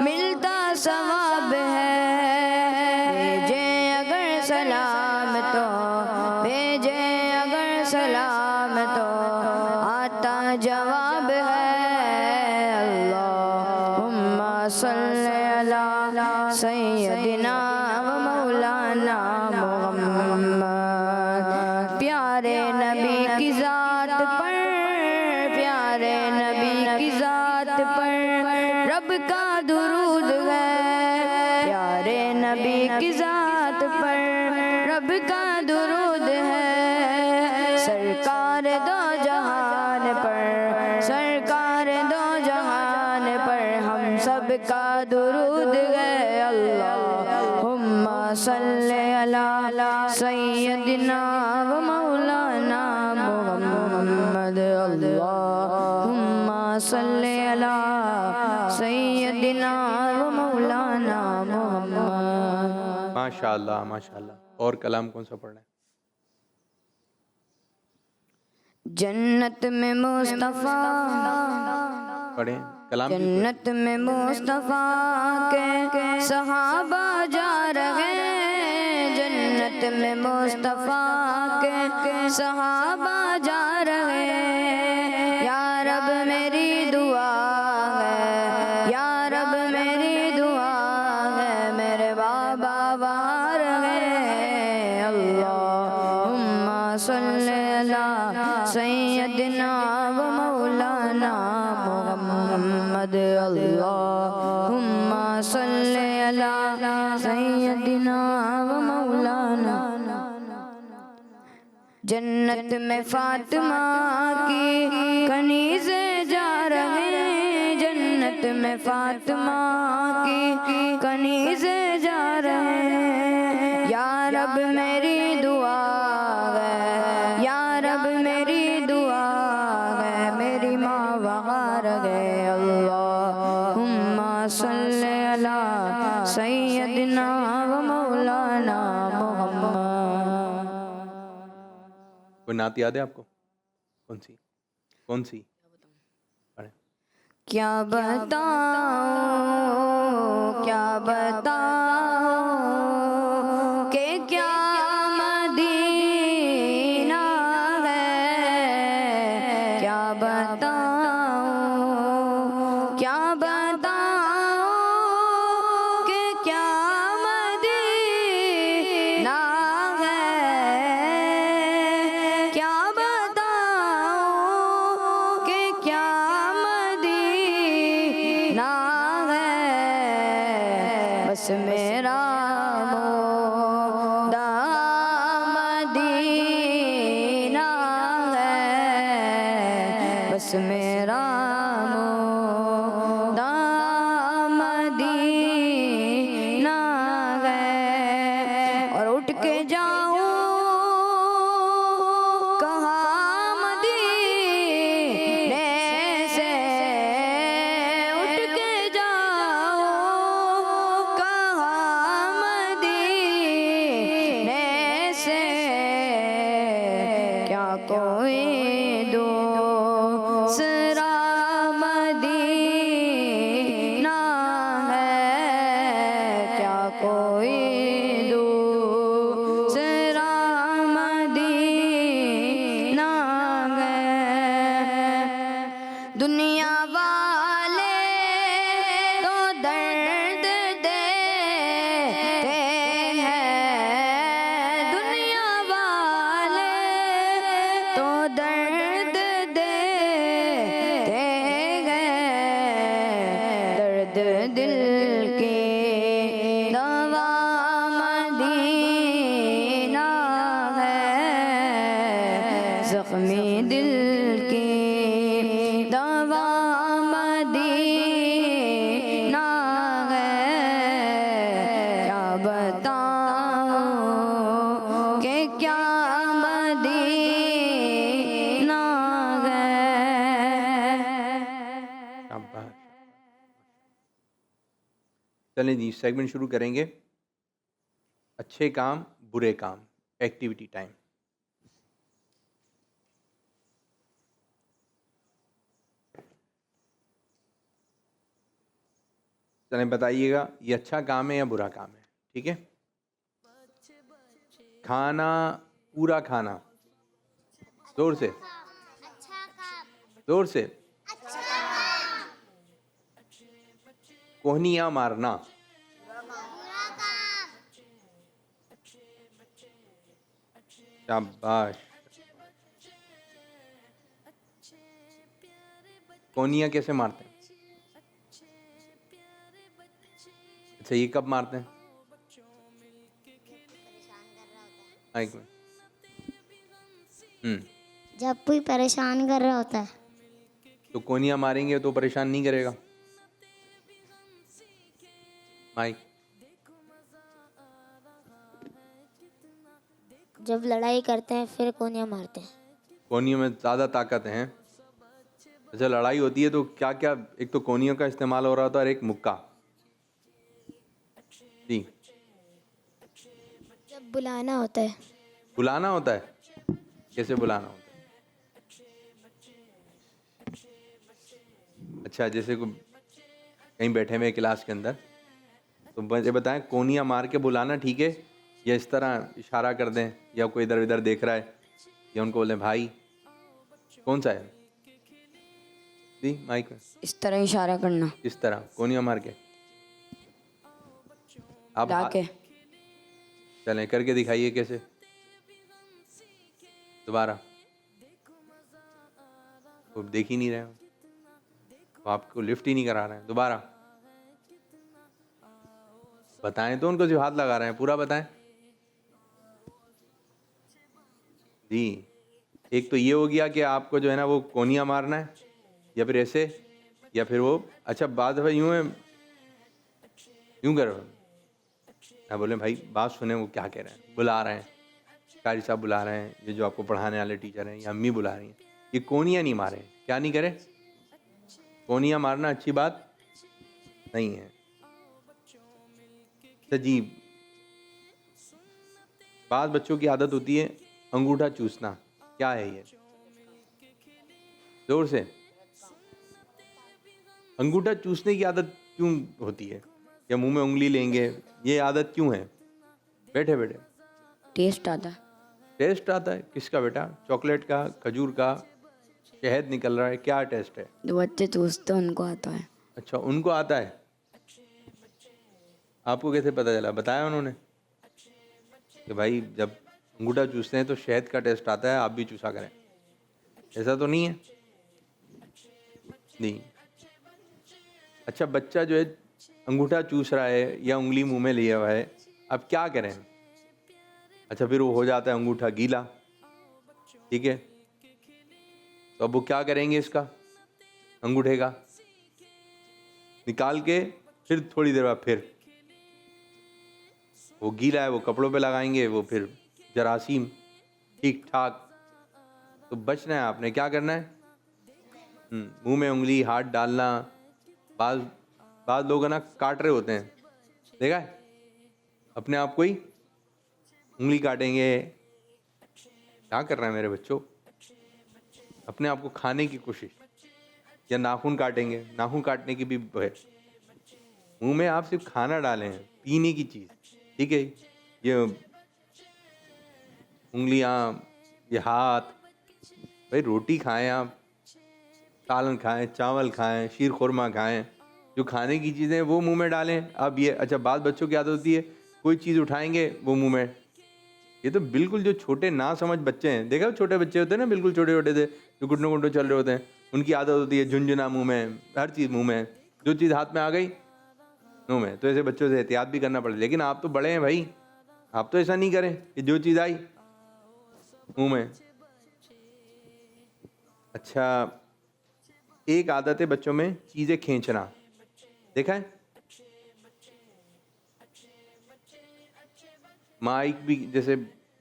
ملتا ثواب ہے. بھیجے اگر سلام تو بھیجے اگر سلام تو آتا جواب ہے. اللہم صلی علی سیدنا و مولانا محمد. پیارے نبی کی ذات پر پیارے نبی کی ذات پر رب کا درود ہے. پیارے نبی کی ذات پر رب کا درود ہے. سرکار دو جہان پر سرکار دو جہان پر ہم سب کا درود ہے. اللہم صلی علی سیدنا و مولانا محمد. اللہم صلی علی سیدنا و مولانا محمد. ماشاءاللہ ماشاءاللہ. اور کلام کون سا پڑھنا ہے؟ جنت میں مصطفیٰ پڑھیں کلام بھی جنت میں مصطفیٰ کے صحابہ جا رہے. جنت میں مصطفیٰ کے صحابہ جا رہے. یا رب میری دعا ہے یا رب میری دعا ہے میرے بابا وہاں رہے. اللہم صلی علی سیدنا و مولانا محمد. اللہم صلی علی سیدنا و جنت میں فاطمہ کی کنیزیں جا رہے ہیں، جنت میں فاطمہ کی کنیزیں جا رہے ہیں۔ یا رب میری دعا ہے، یا رب میری دعا ہے، میری ماں وغار گئے۔ اللہم صلی علی سیدنا و مولانا محمد۔ کوئی نعت یاد ہے آپ کو؟ کون سی پڑھیں۔ کیا بتاؤں کہ کیا مدینہ ہے، کیا بتاؤں کہ کیا مدینہ ہے، کیا بتاؤں کہ کیا مدینہ ہے، بس میرا مودع مدینہ ہے، بس میرا مودع مدینہ ہے۔ اور اٹھ کے جاؤں کہاں مدینے سے، اٹھ کے جاؤں کہاں مدینے سے، کیا کوئی دوسرا مدینہ ہے، کیا کوئی دوسرا مدینہ ہے۔ دنیا والے تو درد دیتے ہیں، دنیا والے تو درد دیتے ہیں، درد دل کی دوا مدینہ ہے، زخمی دل کی دوا مدینہ ہے، کیا بتاؤں کہ کیا مدینہ ہے۔ شاباش۔ چلیں جی سیگمنٹ شروع کریں گے، اچھے کام برے کام، ایکٹیویٹی ٹائم۔ چلیں بتائیے گا یہ اچھا کام ہے یا برا کام ہے، ٹھیک ہے؟ کھانا، پورا کھانا، زور سے، زور سے، کوہنیاں مارنا، شاباش۔ کونیاں کیسے مارتے ہیں؟ اچھا یہ کب مارتے ہیں؟ ایک منٹ۔ جب کوئی پریشان کر رہا ہوتا ہے۔ تو کونیاں ماریں گے تو پریشان نہیں کرے گا؟ مائک۔ جب لڑائی کرتے ہیں پھر کونیاں مارتے ہیں۔ کونیوں میں زیادہ طاقت ہیں۔ اچھا لڑائی ہوتی ہے تو کیا کیا، ایک تو کونیوں کا استعمال ہو رہا ہوتا ہے اور ایک مکہ، جی جب بلانا ہوتا ہے۔ بلانا ہوتا ہے، کیسے بلانا ہوتا ہے؟ اچھا جیسے کہیں بیٹھے ہوئے کلاس کے اندر تو مجھے بتائیں کونیاں مار کے بلانا ٹھیک ہے، یا اس طرح اشارہ کر دیں، یا کوئی ادھر ادھر دیکھ رہا ہے یا ان کو بولیں بھائی، کون سا ہے؟ جی مائک میں۔ اس طرح اشارہ کرنا، اس طرح کونیاں مار کے آپ لا کے۔ چلیں کر کے دکھائیے کیسے، دوبارہ، وہ دیکھ ہی نہیں رہے، وہ آپ کو لفٹ ہی نہیں کرا رہے ہیں، دوبارہ بتائیں تو ان کو جو ہاتھ لگا رہے ہیں پورا بتائیں، جی ایک تو یہ ہو گیا کہ آپ کو جو ہے نا وہ کونیاں مارنا ہے یا پھر ایسے یا پھر وہ اچھا بات بھائی یوں ہے یوں کرو نہ بولیں بھائی بات سنیں وہ کیا کہہ رہے ہیں. بلا رہے ہیں قاری صاحب بلا رہے ہیں یہ جو آپ کو پڑھانے والے ٹیچر ہیں یا امی بلا رہی ہیں, یہ کونیاں نہیں مارے. کیا نہیں کرے؟ کونیاں مارنا اچھی بات نہیں ہے. جی بعض بچوں کی عادت ہوتی ہے انگوٹھا چوسنا. کیا ہے یہ؟ زور سے. انگوٹھا چوسنے کی عادت کیوں ہوتی ہے یا منہ میں انگلی لیں گے, یہ عادت کیوں ہے؟ بیٹھے بیٹھے ٹیسٹ آتا ہے. ٹیسٹ آتا ہے کس کا بیٹا؟ چاکلیٹ کا, کھجور کا, شہد نکل رہا ہے, کیا ٹیسٹ ہے؟ جو بچے چوستے ہیں ان کو آتا ہے. اچھا ان کو آتا ہے. آپ کو کیسے پتہ چلا؟ بتایا انہوں نے کہ بھائی جب انگوٹھا چوستے ہیں تو شہد کا ٹیسٹ آتا ہے, آپ بھی چوسا کریں. ایسا تو نہیں ہے نہیں. اچھا بچہ جو ہے انگوٹھا چوس رہا ہے یا انگلی منہ میں لیا ہوا ہے, اب کیا کریں؟ اچھا پھر وہ ہو جاتا ہے انگوٹھا گیلا, ٹھیک ہے, تو اب وہ کیا کریں گے؟ اس کا انگوٹھے کا نکال کے پھر تھوڑی دیر بعد پھر وہ گیلا ہے وہ کپڑوں پہ لگائیں گے, وہ پھر جراثیم ٹھیک ٹھاک. تو بچنا ہے آپ نے, کیا کرنا ہے؟ منہ میں انگلی ہاتھ ڈالنا. بعض لوگ نا کاٹ رہے ہوتے ہیں, دیکھا ہے اپنے آپ کو ہی انگلی کاٹیں گے. کیا کر رہے ہیں میرے بچوں؟ اپنے آپ کو کھانے کی کوشش. یا ناخن کاٹیں گے, ناخن کاٹنے کی بھی ہے. منہ میں آپ صرف کھانا ڈالیں, پینے کی چیز, ٹھیک ہے, یہ انگلیاں یہ ہاتھ, بھائی روٹی کھائیں آپ, سالن کھائیں, چاول کھائیں, شیر خورما کھائیں, جو کھانے کی چیزیں وہ منہ میں ڈالیں. اب یہ اچھا بعض بچوں کی عادت ہوتی ہے کوئی چیز اٹھائیں گے وہ منہ میں. یہ تو بالکل جو چھوٹے نا سمجھ بچے ہیں, دیکھا چھوٹے بچے ہوتے ہیں نا بالکل چھوٹے چھوٹے سے جو گھٹنوں گھٹنوں چل رہے ہوتے ہیں, ان کی عادت ہوتی ہے جھنجھنا منہ میں, ہر چیز منہ میں, جو چیز ہاتھ میں آ گئی منہ میں. تو ایسے بچوں سے احتیاط بھی کرنا پڑے. لیکن آپ تو بڑے ہیں بھائی, آپ تو ایسا نہیں کریں کہ جو چیز آئی منہ میں. اچھا ایک عادت ہے بچوں میں چیزیں کھینچنا, دیکھا ہے مائک بھی جیسے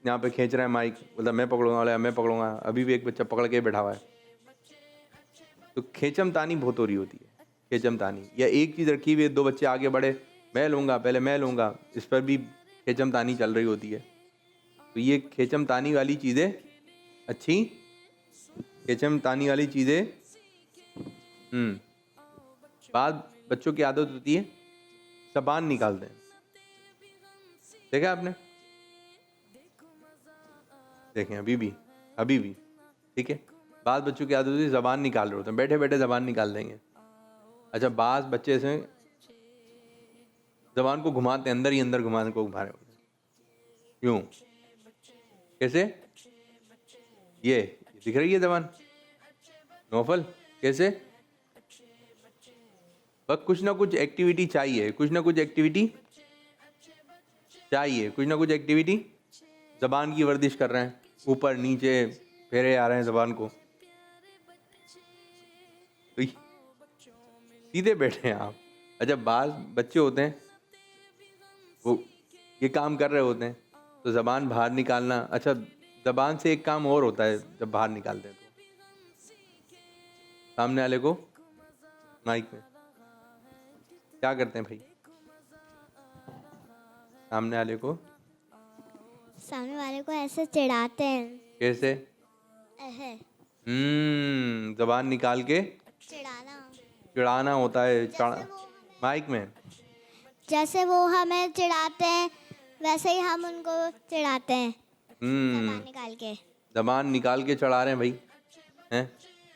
یہاں پہ کھینچ رہا ہے مائک, بولتا میں پکڑوں گا, والا میں پکڑوں گا. ابھی بھی ایک بچہ پکڑ کے بیٹھا ہوا ہے. تو کھینچم تانی بہت ہو رہی ہوتی ہے, کھینچم تانی. یا ایک چیز رکھی ہوئی ہے, دو بچے آگے بڑھے, میں لوں گا, پہلے میں لوں گا, اس پر بھی کھینچم تانی چل رہی ہوتی ہے. تو یہ کھینچم تانی والی چیزیں اچھی, کھینچم تانی والی چیزیں بعض بچوں کی عادت ہوتی ہے زبان نکالتے ہیں, دیکھا آپ نے؟ دیکھیں ابھی بھی ٹھیک ہے, بعض بچوں کی عادت ہوتی ہے زبان نکال رہے ہوتے ہیں, بیٹھے بیٹھے زبان نکال دیں گے. اچھا بعض بچے سے زبان کو گھماتے ہیں, اندر ہی اندر گھمانے کو گھما رہے ہوتے ہیں. یوں کیسے؟ یہ دکھ رہی ہے زبان نوفل کیسے؟ بس کچھ نہ کچھ ایکٹیویٹی چاہیے, کچھ نہ کچھ ایکٹیویٹی چاہیے, کچھ نہ کچھ ایکٹیویٹی. زبان کی ورزش کر رہے ہیں, اوپر نیچے پھیرے آ رہے ہیں زبان کو. سیدھے بیٹھے ہیں آپ. اچھا بعض بچے ہوتے ہیں وہ یہ کام کر رہے ہوتے ہیں تو زبان باہر نکالنا. اچھا زبان سے ایک کام اور ہوتا ہے جب باہر نکالتے ہیں تو سامنے والے کو مائک میں کیا کرتے ہیں بھائی؟ سامنے والے کو ایسے چڑھاتے ہیں. کیسے؟ زبان نکال کے چڑھانا ہوتا ہے مائک میں. جیسے وہ ہمیں چڑھاتے ہیں ویسے ہی ہم ان کو چڑھاتے ہیں زبان نکال کے. زبان نکال کے چڑھا رہے ہیں بھائی,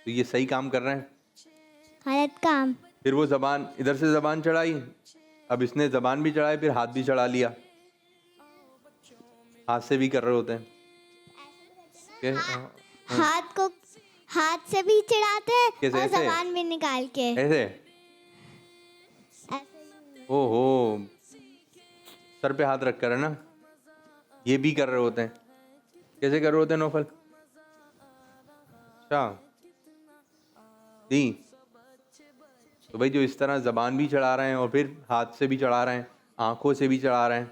تو یہ صحیح کام کر رہے ہیں؟ غلط کام. پھر وہ زبان ادھر سے زبان چڑھائی, اب اس نے زبان بھی چڑھائی, پھر ہاتھ بھی چڑھا لیا. ہاتھ سے بھی کر رہے ہوتے ہیں, ہاتھ سے بھی چڑھاتے ہیں اور زبان بھی نکال کے ایسے. او ہو, سر پہ ہاتھ رکھ کر ہے نا, یہ بھی کر رہے ہوتے ہیں. کیسے کر رہے ہوتے ہیں نوفل؟ اچھا جی، تو بھائی جو اس طرح زبان بھی چڑھا رہے ہیں اور پھر ہاتھ سے بھی چڑھا رہے ہیں، آنکھوں سے بھی چڑھا رہے ہیں،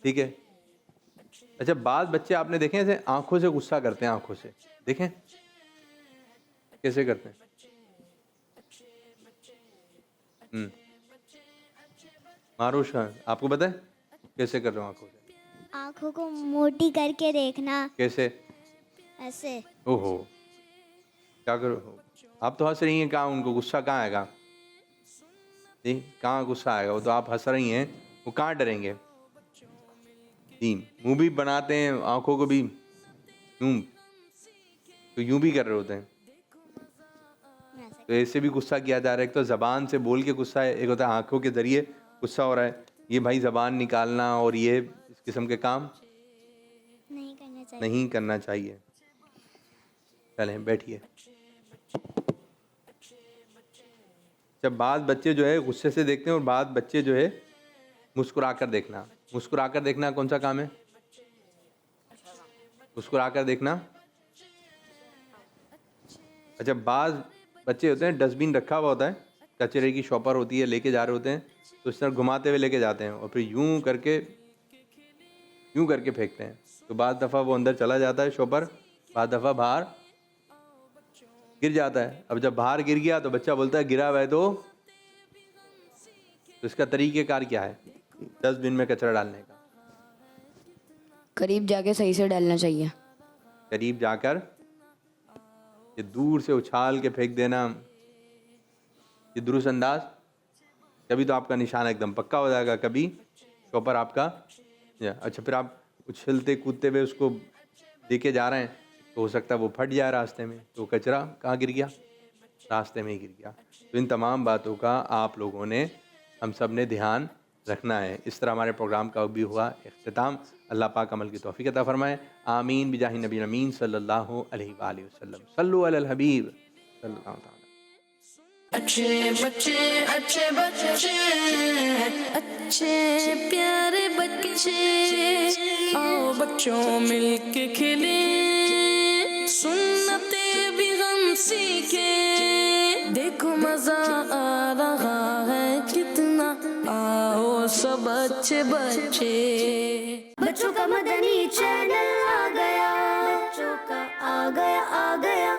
ٹھیک ہے. اچھا بعض بچے آپ نے دیکھے ایسے آنکھوں سے غصہ کرتے ہیں، آنکھوں سے دیکھیں کیسے کرتے ہیں. معروش خان آپ کو پتہ ہے کیسے کر رہے ہو آنکھوں سے؟ آنکھوں کو موٹی کر کے دیکھنا کیسے؟ ایسے. او ہو کیا کرو آپ تو ہنس رہی ہیں، کہاں ان کو غصہ کہاں آئے گا جی، کہاں غصہ آئے گا، وہ تو آپ ہنس رہی ہیں، وہ کہاں ڈریں گے جی. منہ بھی بناتے ہیں، آنکھوں کو بھی یوں تو یوں بھی کر رہے ہوتے ہیں، تو ایسے بھی غصہ کیا جا رہا ہے. ایک تو زبان سے بول کے غصہ ہے، ایک ہوتا ہے آنکھوں کے ذریعے غصہ ہو رہا ہے. یہ بھائی زبان نکالنا اور یہ اس قسم کے کام نہیں کرنا چاہیے. چلیں بیٹھیے. جب بعض بچے جو ہے غصے سے دیکھتے ہیں اور بعض بچے جو ہے مسکرا کر دیکھنا. مسکرا کر دیکھنا کون سا کام ہے؟ مسکرا کر دیکھنا. اچھا بعض بچے ہوتے ہیں ڈسٹ بین رکھا ہوا ہوتا ہے، کچرے کی شاپر ہوتی ہے، لے کے جا رہے ہوتے ہیں تو اس طرح گھماتے ہوئے لے کے جاتے ہیں اور پھر یوں کر کے پھینکتے ہیں. تو بعض دفعہ وہ اندر چلا جاتا ہے شاپر، بعض دفعہ باہر گر جاتا ہے. اب جب باہر گر گیا تو بچہ بولتا ہے گرا ہوا ہے، تو اس کا طریقہ کار کیا ہے ڈسٹ بن میں کچرا ڈالنے کا؟ قریب جا کے صحیح سے ڈالنا چاہیے. قریب جا کر یہ دور سے اچھال کے پھینک دینا، یہ درست انداز، کبھی تو آپ کا نشانہ ایک دم پکا ہو جائے گا، کبھی شاپر آپ کا. اچھا پھر آپ اچھلتے کودتے ہوئے اس کو لے کے جا رہے ہیں تو ہو سکتا ہے وہ پھٹ جائے راستے میں، تو کچرا کہاں گر گیا؟ راستے میں ہی گر گیا. تو ان تمام باتوں کا آپ لوگوں نے، ہم سب نے دھیان رکھنا ہے. اس طرح ہمارے پروگرام کا بھی ہوا اختتام. اللہ پاک عمل کی توفیق عطا فرمائے. آمین بجاہ نبی امین صلی اللہ علیہ وآلہ وسلم. صلو علی الحبیب صلی اللہ تعالی. اچھے بچے اچھے بچے اچھے پیارے بچے، آؤ بچوں مل کے کھلیں، سنتے بھی ہم سیکھیں، دیکھو مزہ آ رہا ہے کتنا، آؤ سب اچھے بچے. بچوں کا مدنی چینل آ گیا، بچوں کا آ گیا